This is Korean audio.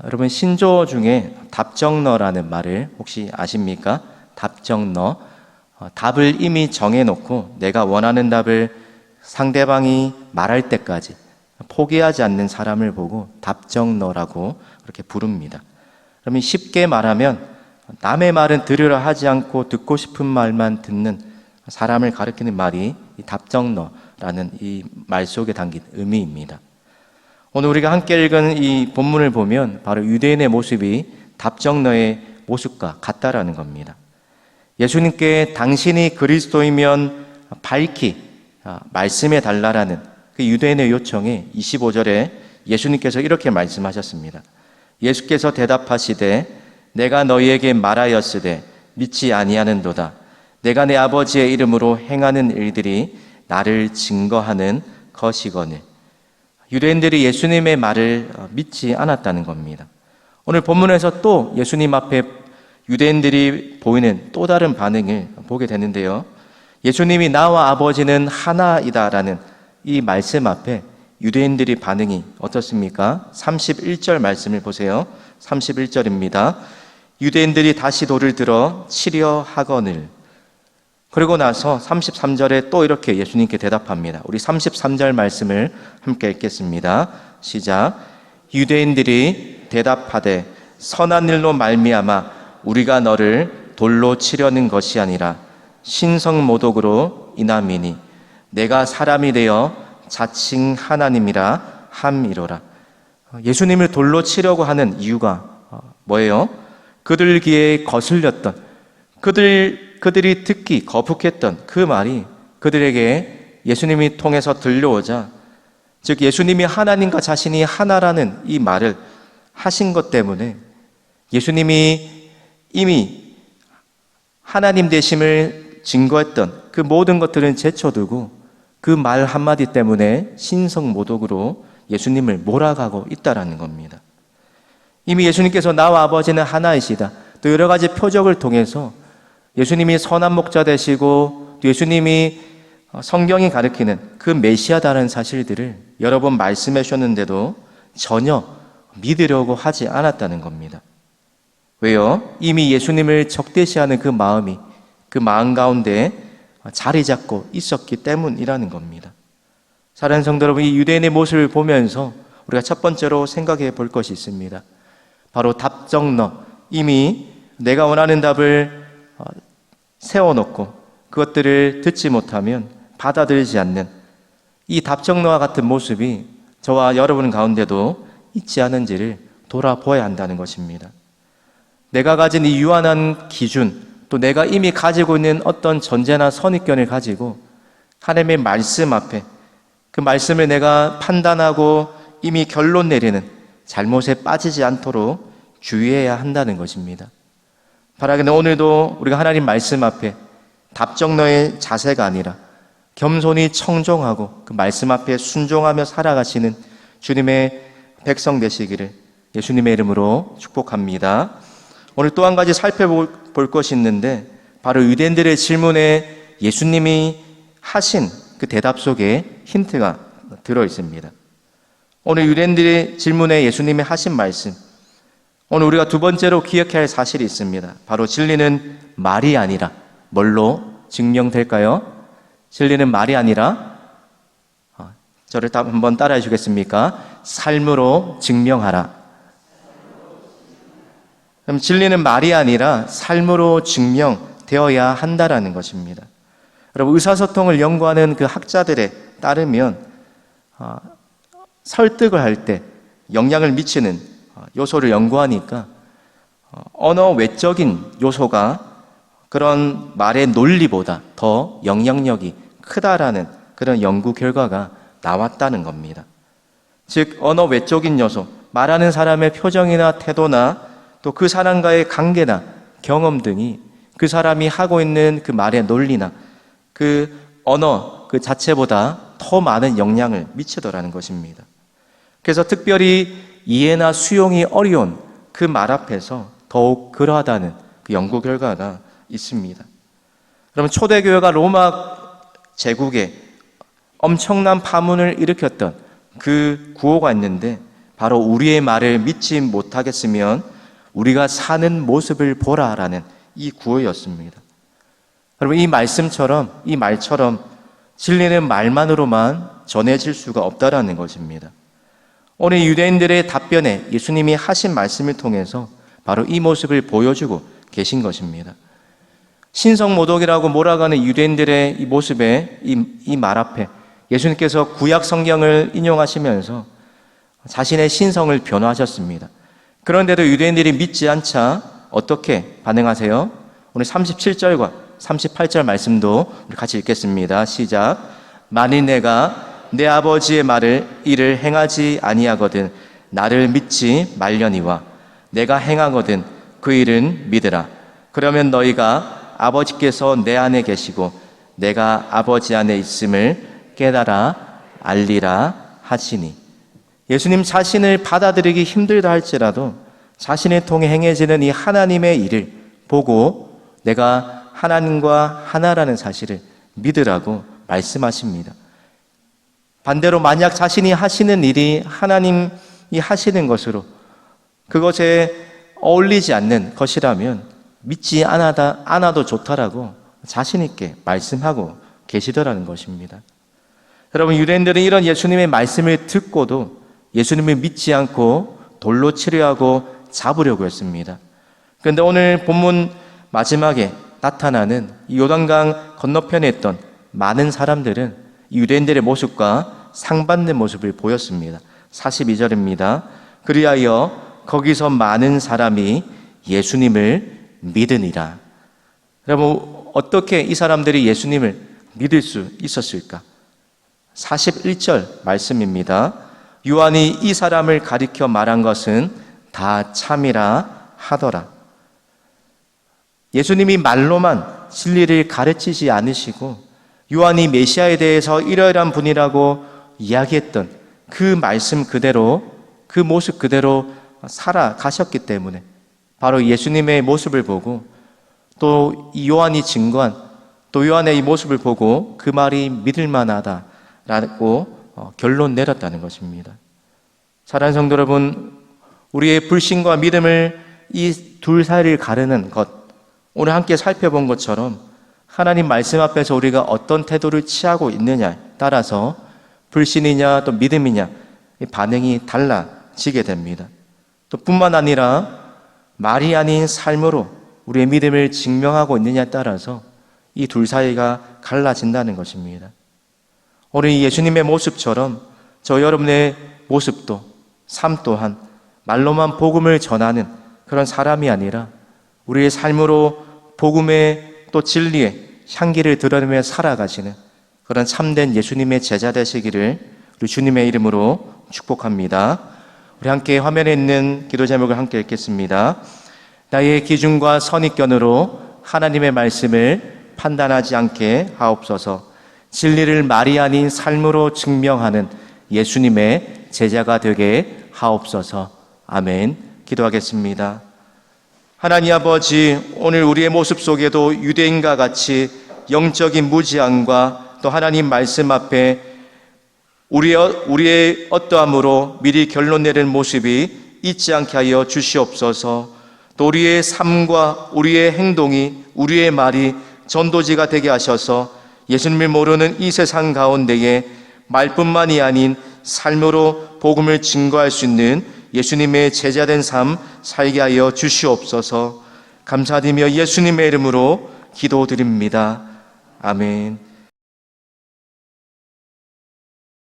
여러분 신조어 중에 답정너라는 말을 혹시 아십니까? 답정너. 답을 이미 정해놓고 내가 원하는 답을 상대방이 말할 때까지 포기하지 않는 사람을 보고 답정너라고 그렇게 부릅니다. 그러면 쉽게 말하면 남의 말은 들으려 하지 않고 듣고 싶은 말만 듣는 사람을 가리키는 말이 이 답정너라는 이 말 속에 담긴 의미입니다. 오늘 우리가 함께 읽은 이 본문을 보면 바로 유대인의 모습이 답정너의 모습과 같다라는 겁니다. 예수님께 당신이 그리스도이면 밝히 말씀해 달라라는 그 유대인의 요청에 25절에 예수님께서 이렇게 말씀하셨습니다. 예수께서 대답하시되 내가 너희에게 말하였으되 믿지 아니하는도다. 내가 내 아버지의 이름으로 행하는 일들이 나를 증거하는 것이거늘. 유대인들이 예수님의 말을 믿지 않았다는 겁니다. 오늘 본문에서 또 예수님 앞에 유대인들이 보이는 또 다른 반응을 보게 되는데요. 예수님이 나와 아버지는 하나이다라는 이 말씀 앞에 유대인들이 반응이 어떻습니까? 31절 말씀을 보세요. 31절입니다. 유대인들이 다시 돌을 들어 치려 하거늘. 그리고 나서 33절에 또 이렇게 예수님께 대답합니다. 우리 33절 말씀을 함께 읽겠습니다. 시작. 유대인들이 대답하되 선한 일로 말미암아 우리가 너를 돌로 치려는 것이 아니라 신성모독으로 인함이니 내가 사람이 되어 자칭 하나님이라 함이로라. 예수님을 돌로 치려고 하는 이유가 뭐예요? 그들 귀에 거슬렸던 그들이 듣기 거북했던 그 말이 그들에게 예수님이 통해서 들려오자, 즉 예수님이 하나님과 자신이 하나라는 이 말을 하신 것 때문에 예수님이 이미 하나님 되심을 증거했던 그 모든 것들은 제쳐두고 그 말 한마디 때문에 신성모독으로 예수님을 몰아가고 있다라는 겁니다. 이미 예수님께서 나와 아버지는 하나이시다. 또 여러 가지 표적을 통해서 예수님이 선한 목자 되시고 또 예수님이 성경이 가리키는 그 메시아다라는 사실들을 여러 번 말씀해 주셨는데도 전혀 믿으려고 하지 않았다는 겁니다. 왜요? 이미 예수님을 적대시하는 그 마음이 그 마음 가운데 자리 잡고 있었기 때문이라는 겁니다. 사랑하는 성도 여러분, 이 유대인의 모습을 보면서 우리가 첫 번째로 생각해 볼 것이 있습니다. 바로 답정너, 이미 내가 원하는 답을 세워놓고 그것들을 듣지 못하면 받아들이지 않는 이 답정너와 같은 모습이 저와 여러분 가운데도 있지 않은지를 돌아보아야 한다는 것입니다. 내가 가진 이 유한한 기준, 또 내가 이미 가지고 있는 어떤 전제나 선입견을 가지고 하나님의 말씀 앞에 그 말씀을 내가 판단하고 이미 결론 내리는 잘못에 빠지지 않도록 주의해야 한다는 것입니다. 바라기는 오늘도 우리가 하나님 말씀 앞에 답정너의 자세가 아니라 겸손히 청종하고 그 말씀 앞에 순종하며 살아가시는 주님의 백성 되시기를 예수님의 이름으로 축복합니다. 오늘 또 한 가지 살펴볼 것이 있는데 바로 유대인들의 질문에 예수님이 하신 그 대답 속에 힌트가 들어 있습니다. 오늘 유대인들의 질문에 예수님이 하신 말씀, 오늘 우리가 두 번째로 기억해야 할 사실이 있습니다. 바로 진리는 말이 아니라 뭘로 증명될까요? 진리는 말이 아니라 저를 한번 따라해 주겠습니까? 삶으로 증명하라. 그럼 진리는 말이 아니라 삶으로 증명되어야 한다라는 것입니다. 여러분, 의사소통을 연구하는 그 학자들에 따르면 설득을 할 때 영향을 미치는 요소를 연구하니까 언어 외적인 요소가 그런 말의 논리보다 더 영향력이 크다라는 그런 연구 결과가 나왔다는 겁니다. 즉 언어 외적인 요소, 말하는 사람의 표정이나 태도나 또 그 사람과의 관계나 경험 등이 그 사람이 하고 있는 그 말의 논리나 그 언어 그 자체보다 더 많은 영향을 미치더라는 것입니다. 그래서 특별히 이해나 수용이 어려운 그 말 앞에서 더욱 그러하다는 그 연구 결과가 있습니다. 그러면 초대교회가 로마 제국에 엄청난 파문을 일으켰던 그 구호가 있는데 바로 우리의 말을 믿지 못하겠으면 우리가 사는 모습을 보라라는 이 구호였습니다. 여러분, 이 말처럼 진리는 말만으로만 전해질 수가 없다라는 것입니다. 오늘 유대인들의 답변에 예수님이 하신 말씀을 통해서 바로 이 모습을 보여주고 계신 것입니다. 신성모독이라고 몰아가는 유대인들의 이 모습에 이 말 앞에 예수님께서 구약 성경을 인용하시면서 자신의 신성을 변호하셨습니다. 그런데도 유대인들이 믿지 않자 어떻게 반응하세요? 오늘 37절과 38절 말씀도 우리 같이 읽겠습니다. 시작. 만일 내가 내 아버지의 말을 이를 행하지 아니하거든 나를 믿지 말려니와 내가 행하거든 그 일은 믿으라. 그러면 너희가 아버지께서 내 안에 계시고 내가 아버지 안에 있음을 깨달아 알리라 하시니. 예수님 자신을 받아들이기 힘들다 할지라도 자신을 통해 행해지는 이 하나님의 일을 보고 내가 하나님과 하나라는 사실을 믿으라고 말씀하십니다. 반대로 만약 자신이 하시는 일이 하나님이 하시는 것으로 그것에 어울리지 않는 것이라면 믿지 않아도 좋다라고 자신 있게 말씀하고 계시더라는 것입니다. 여러분, 유대인들은 이런 예수님의 말씀을 듣고도 예수님을 믿지 않고 돌로 치려하고 잡으려고 했습니다. 그런데 오늘 본문 마지막에 나타나는 이 요단강 건너편에 있던 많은 사람들은 유대인들의 모습과 상반된 모습을 보였습니다. 42절입니다. 그리하여 거기서 많은 사람이 예수님을 믿으니라. 여러분, 어떻게 이 사람들이 예수님을 믿을 수 있었을까? 41절 말씀입니다. 요한이 이 사람을 가리켜 말한 것은 다 참이라 하더라. 예수님이 말로만 진리를 가르치지 않으시고 요한이 메시아에 대해서 이러이러한 분이라고 이야기했던 그 말씀 그대로, 그 모습 그대로 살아가셨기 때문에 바로 예수님의 모습을 보고 또 이 요한이 증거한 또 요한의 이 모습을 보고 그 말이 믿을 만하다라고 결론 내렸다는 것입니다. 사랑하는 성도 여러분, 우리의 불신과 믿음을 이 둘 사이를 가르는 것, 오늘 함께 살펴본 것처럼 하나님 말씀 앞에서 우리가 어떤 태도를 취하고 있느냐에 따라서 불신이냐 또 믿음이냐 반응이 달라지게 됩니다. 또 뿐만 아니라 말이 아닌 삶으로 우리의 믿음을 증명하고 있느냐에 따라서 이 둘 사이가 갈라진다는 것입니다. 오늘 예수님의 모습처럼 저 여러분의 모습도 삶 또한 말로만 복음을 전하는 그런 사람이 아니라 우리의 삶으로 복음의 또 진리의 향기를 드러내며 살아가시는 그런 참된 예수님의 제자 되시기를 우리 주님의 이름으로 축복합니다. 우리 함께 화면에 있는 기도 제목을 함께 읽겠습니다. 나의 기준과 선입견으로 하나님의 말씀을 판단하지 않게 하옵소서. 진리를 말이 아닌 삶으로 증명하는 예수님의 제자가 되게 하옵소서. 아멘. 기도하겠습니다. 하나님 아버지, 오늘 우리의 모습 속에도 유대인과 같이 영적인 무지함과 또 하나님 말씀 앞에 우리의 어떠함으로 미리 결론 내리는 모습이 있지 않게 하여 주시옵소서. 또 우리의 삶과 우리의 행동이, 우리의 말이 전도지가 되게 하셔서 예수님을 모르는 이 세상 가운데에 말뿐만이 아닌 삶으로 복음을 증거할 수 있는 예수님의 제자된 삶 살게 하여 주시옵소서. 감사드리며 예수님의 이름으로 기도드립니다. 아멘.